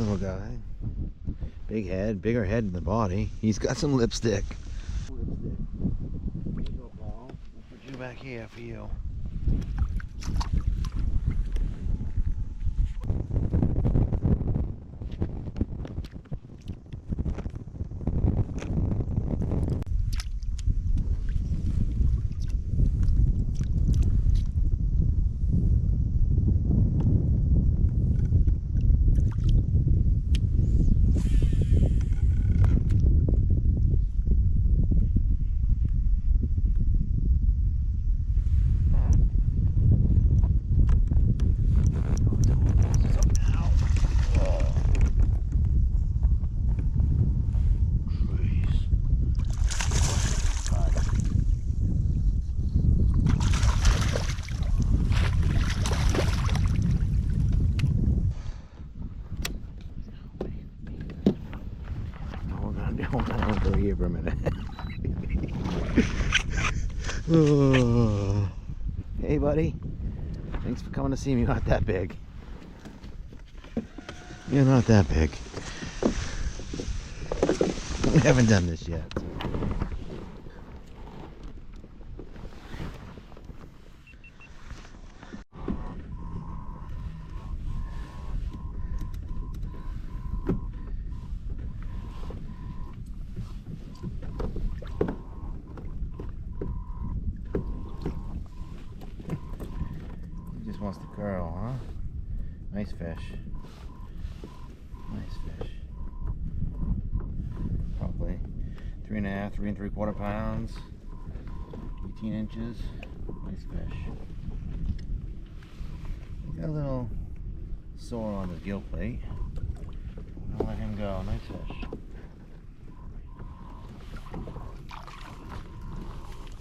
little guy. Big head, bigger head than the body. He's got some lipstick. There you go, Paul. I'll put you back here for you. I'll go here for a minute. Oh. Hey, buddy. Thanks for coming to see me. You're not that big. You're not that big. We haven't done this yet. Wants to curl, huh? Nice fish. Nice fish. Probably 3.5, 3 3/4 pounds. 18 inches. Nice fish. Got a little sore on his gill plate. I'll let him go. Nice fish.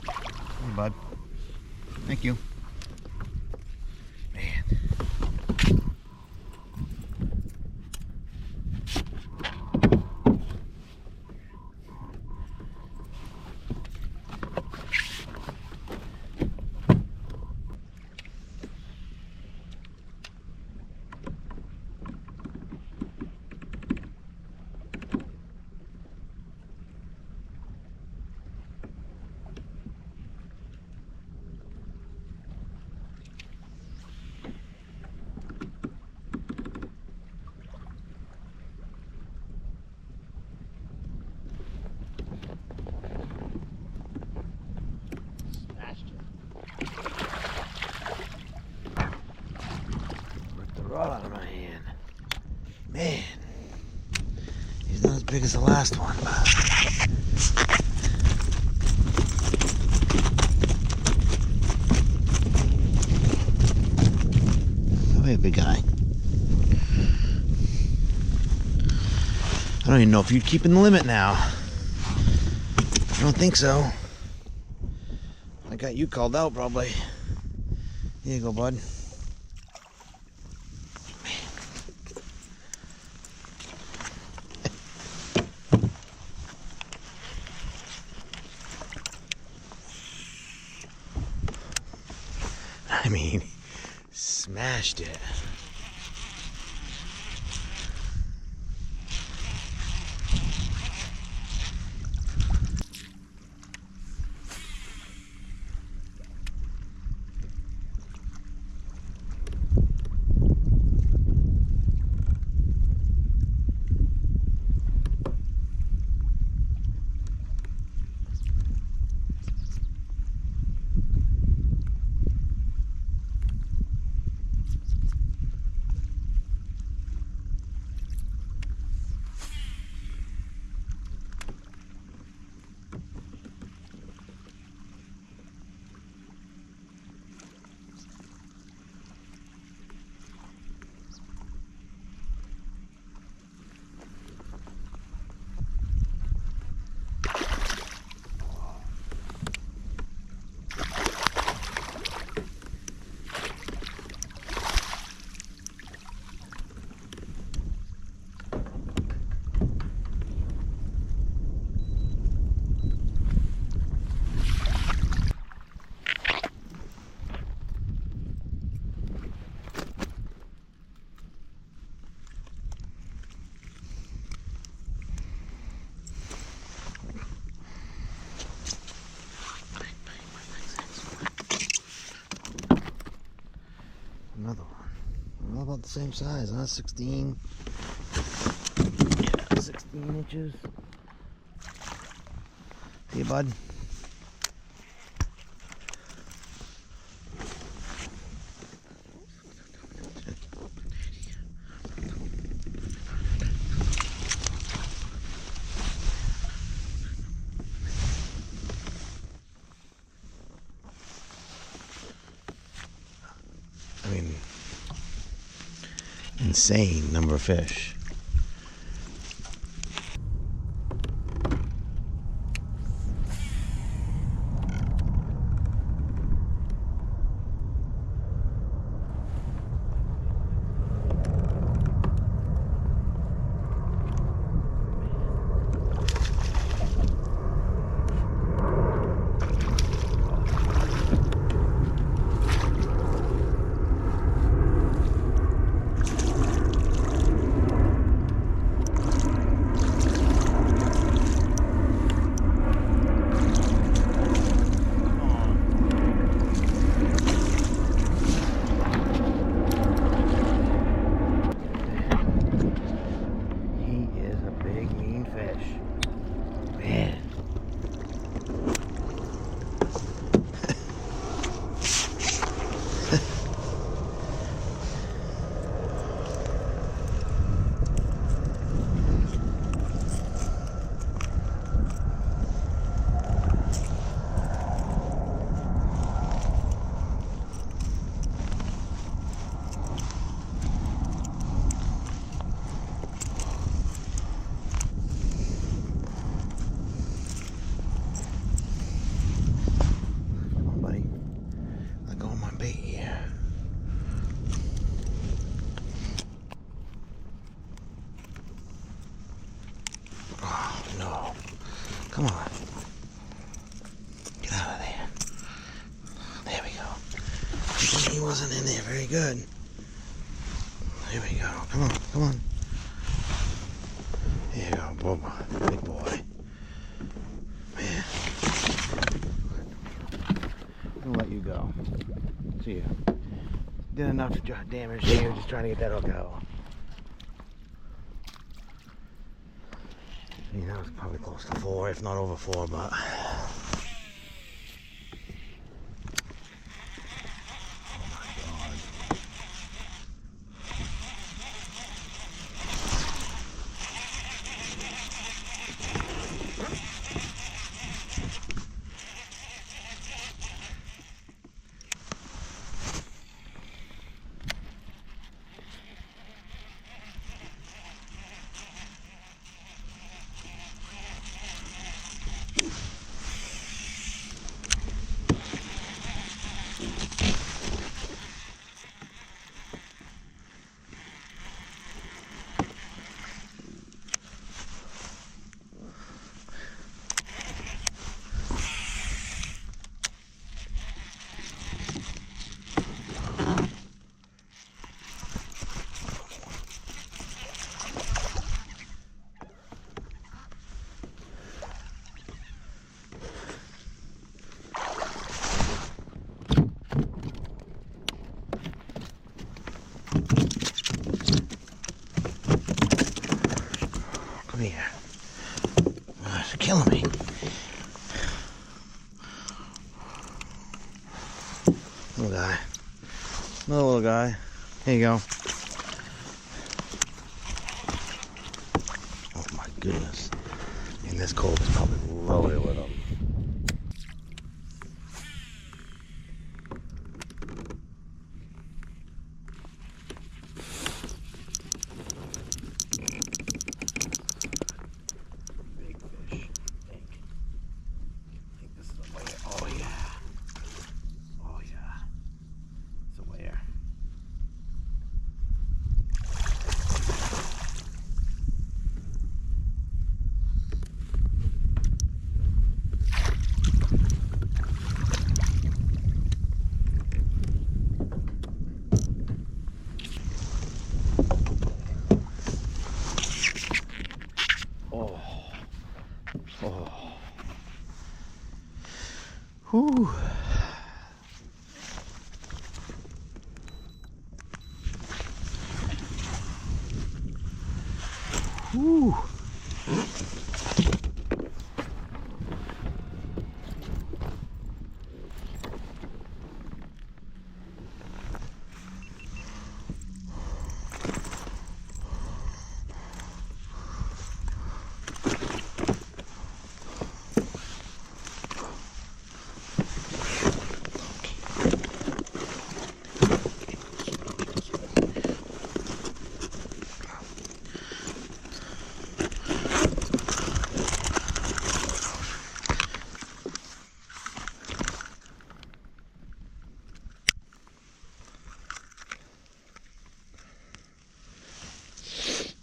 Hey, bud. Thank you. Rod out of my hand. Man, he's not as big as the last one, but oh, hey, big guy. I don't even know if you'd keep in the limit now. I don't think so. I got you called out probably. Here you go, bud. I mean, smashed it. about the same size, huh? 16. Yeah, 16 inches. See, bud? I mean, insane number of fish. Come on. Get out of there. There we go. He wasn't in there very good. There we go. Come on, come on. There you go, Bubba. Big boy. Man. I'll let you go. See ya. Did enough damage here just trying to get that hook out. I mean, that was probably close to 4, if not over 4, but... Here. Oh, it's killing me. Little guy. Another little guy. Here you go. Oh my goodness. And this cold is probably loaded with them.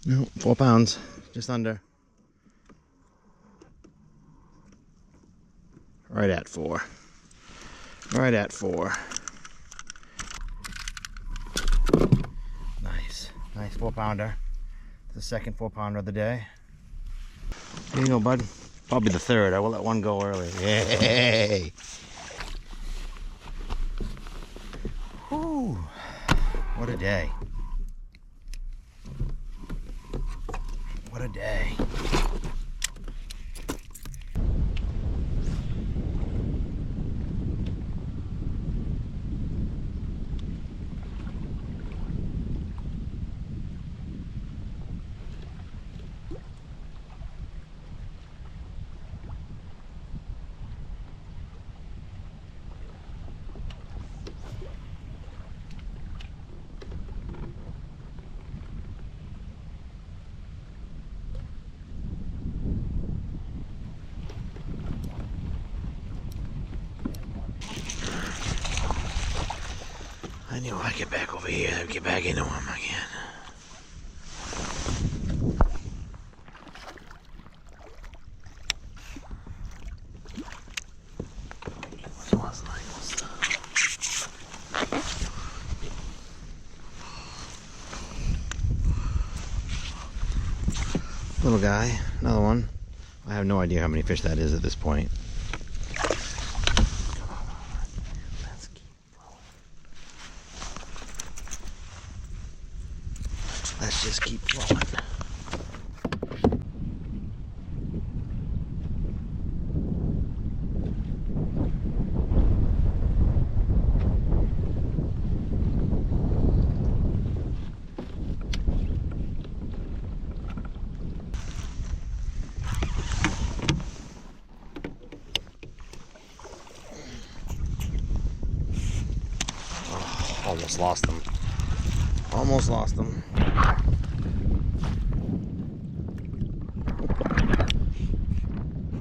No, 4 pounds, just under. Right at 4. Right at 4. Nice, nice 4-pounder. The second 4-pounder of the day. Here you go, bud. Probably the third. I will let one go early. Yay! Whew. What a day. What a day. I knew if I get back over here, I'd get back into him again. Little guy, another one. I have no idea how many fish that is at this point. Let's just keep flowing. Oh, almost lost them. Almost lost them.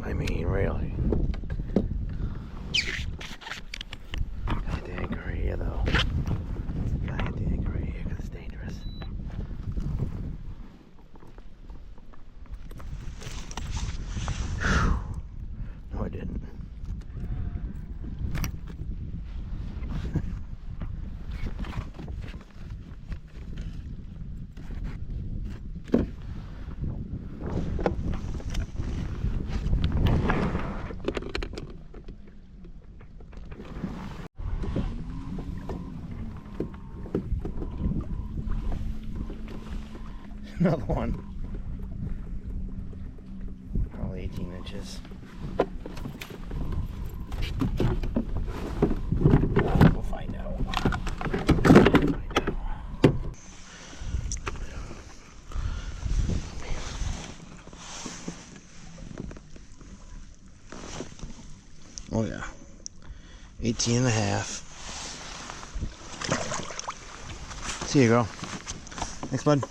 I mean, really. Gotta hit the anchor right here, though. Gotta hit the anchor right here because it's dangerous. Whew. No, I didn't. Another one. Probably 18 inches. We'll find out. Oh yeah. 18 and a half. See you, girl. Thanks, bud.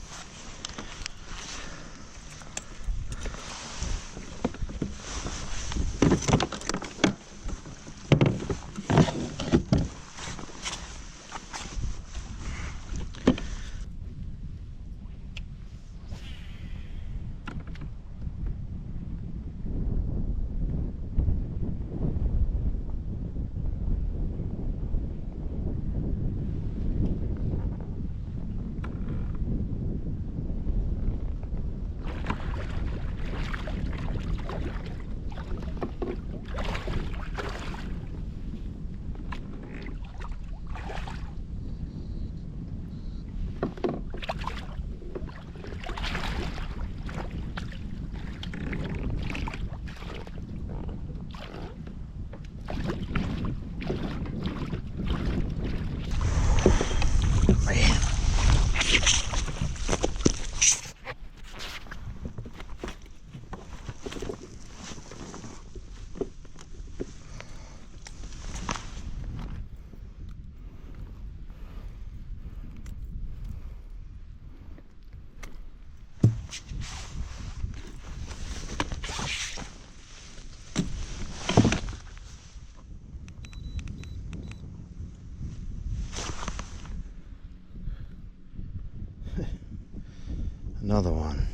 Another one.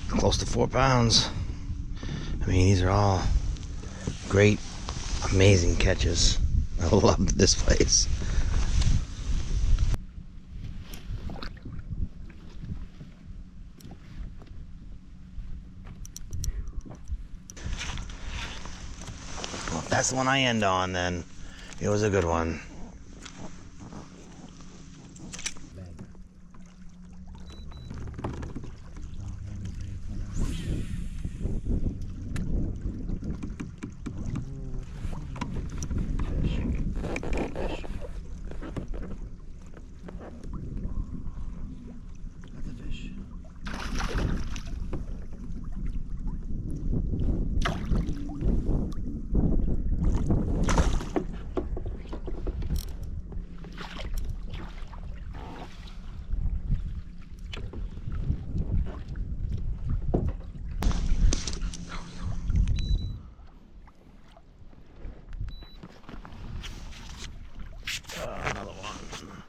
Close to 4 pounds. I mean, these are all great, amazing catches. I love this place. Well, if that's the one I end on, then it was a good one. Another one. Man.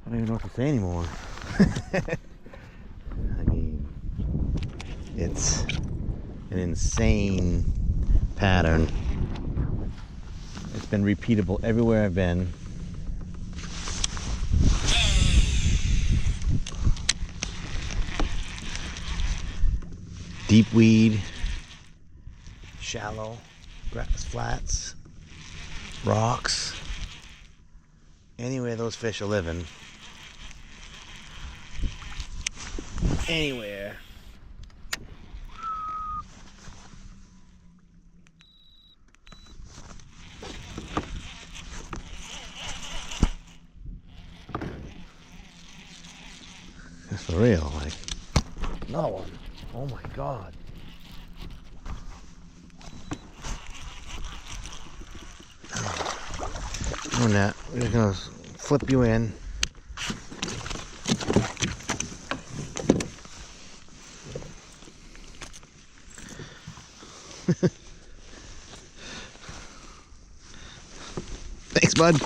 I don't even know what to say anymore. I mean, it's an insane pattern. It's been repeatable everywhere I've been. Deep weed, shallow grass flats, rocks, anywhere those fish are living. Anywhere. That's for real, like another one. Oh my God. Doing that, we're just gonna flip you in. Thanks, bud.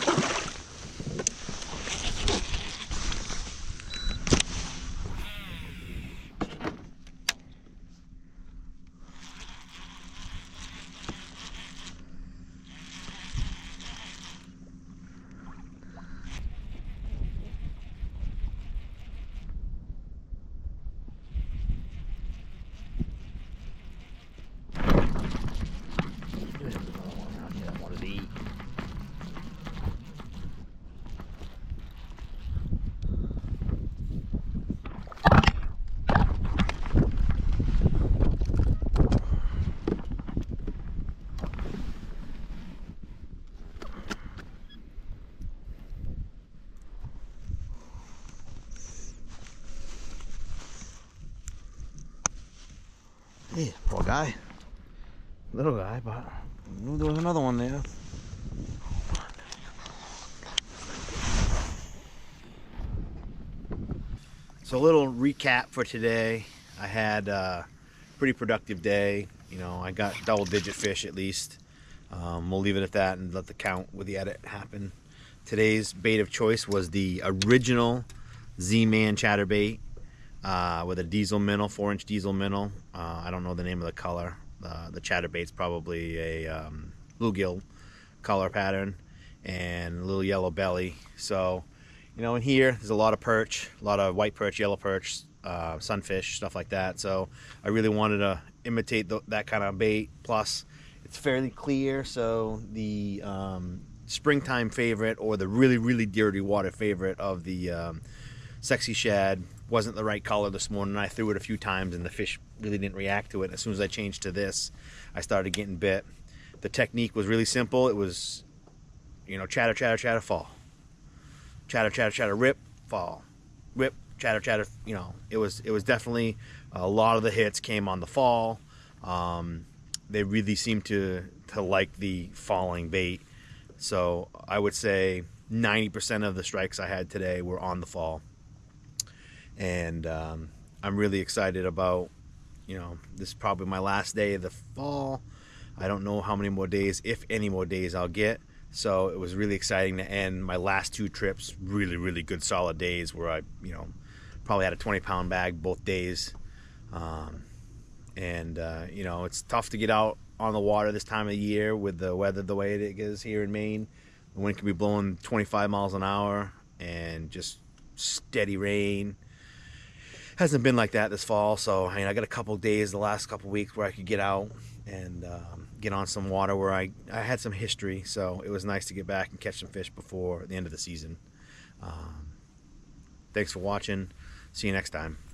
Hey, poor guy. Little guy, but I knew there was another one there. So a little recap for today. I had a pretty productive day. You know, I got double-digit fish at least. We'll leave it at that and let the count with the edit happen. Today's bait of choice was the original Z-Man Chatterbait with a diesel minnow, 4-inch diesel minnow. I don't know the name of the color. The Chatterbait's probably a bluegill color pattern and a little yellow belly. So, you know, in here there's a lot of perch, a lot of white perch, yellow perch, sunfish, stuff like that. So I really wanted to imitate that kind of bait. Plus, it's fairly clear, so the springtime favorite or the really, really dirty water favorite of the sexy shad wasn't the right color this morning. I threw it a few times and the fish really didn't react to it. As soon as I changed to this, I started getting bit. The technique was really simple. It was, you know, chatter, chatter, chatter, fall. Chatter, chatter, chatter, rip, fall. Rip, chatter, chatter, you know. It was definitely, a lot of the hits came on the fall. they really seem to like the falling bait. So I would say 90% of the strikes I had today were on the fall. And I'm really excited about, this is probably my last day of the fall. I don't know how many more days, if any more days, I'll get. So it was really exciting to end my last 2 trips, really, really good solid days where I, probably had a 20-pound bag both days. It's tough to get out on the water this time of the year with the weather the way it is here in Maine. The wind can be blowing 25 miles an hour and just steady rain. Hasn't been like that this fall, so I got a couple days the last couple weeks where I could get out and get on some water where I had some history, so it was nice to get back and catch some fish before the end of the season. Thanks for watching. See you next time.